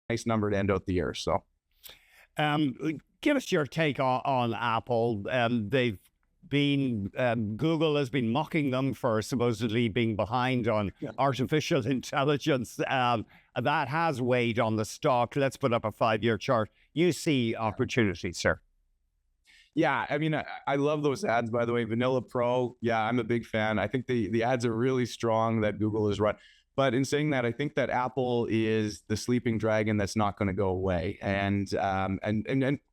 nice number to end out the year. So. Um, Give us your take on Apple. They've been Google has been mocking them for supposedly being behind on artificial intelligence. That has weighed on the stock. Let's put up a 5-year chart. You see opportunities, sir. Yeah, I mean, I love those ads, by the way. Vanilla Pro, yeah, I'm a big fan. I think the ads are really strong that Google has run. But in saying that, I think that Apple is the sleeping dragon that's not going to go away. And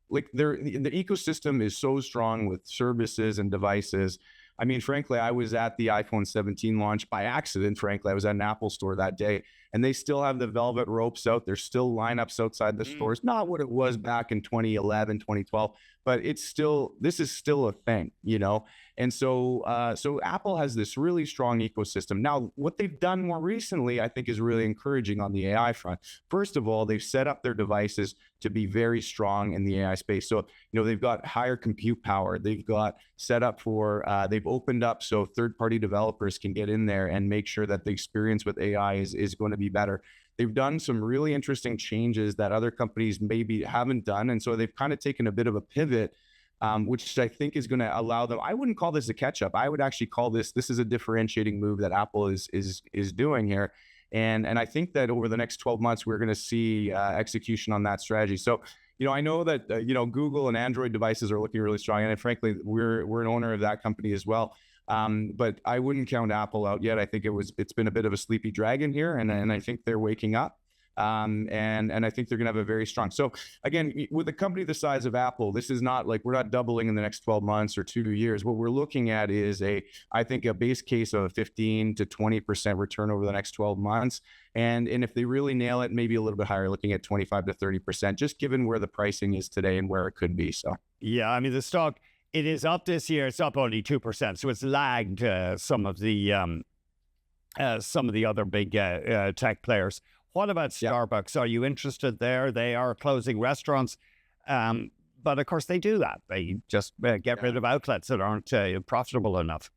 like the ecosystem is so strong with services and devices. I mean, frankly, I was at the iPhone 17 launch by accident. Frankly, I was at an Apple store that day, and they still have the velvet ropes out. There's still lineups outside the stores. Not what it was back in 2011, 2012, but this is still a thing, you know? And so Apple has this really strong ecosystem. Now, what they've done more recently, I think, is really encouraging on the AI front. First of all, they've set up their devices to be very strong in the AI space. So, they've got higher compute power. They've got set up for, they've opened up so third-party developers can get in there and make sure that the experience with AI is going to be better. They've done some really interesting changes that other companies maybe haven't done. And so they've kind of taken a bit of a pivot, which I think is going to allow them. I wouldn't call this a catch up. I would actually call this is a differentiating move that Apple is doing here. And I think that over the next 12 months, we're going to see execution on that strategy. So, I know that, Google and Android devices are looking really strong. And frankly, we're an owner of that company as well. But I wouldn't count Apple out yet. I think it's been a bit of a sleepy dragon here, and I think they're waking up. And I think they're going to have a very strong. So again, with a company the size of Apple, this is not like we're not doubling in the next 12 months or 2 years. What we're looking at is I think a base case of a 15 to 20% return over the next 12 months. And if they really nail it, maybe a little bit higher, looking at 25 to 30%, just given where the pricing is today and where it could be. So yeah, I mean, the stock, it is up this year. It's up only 2%, so it's lagged some of the other big tech players. What about Starbucks? Are you interested there? They are closing restaurants, but of course they do that. They just get rid of outlets that aren't profitable enough.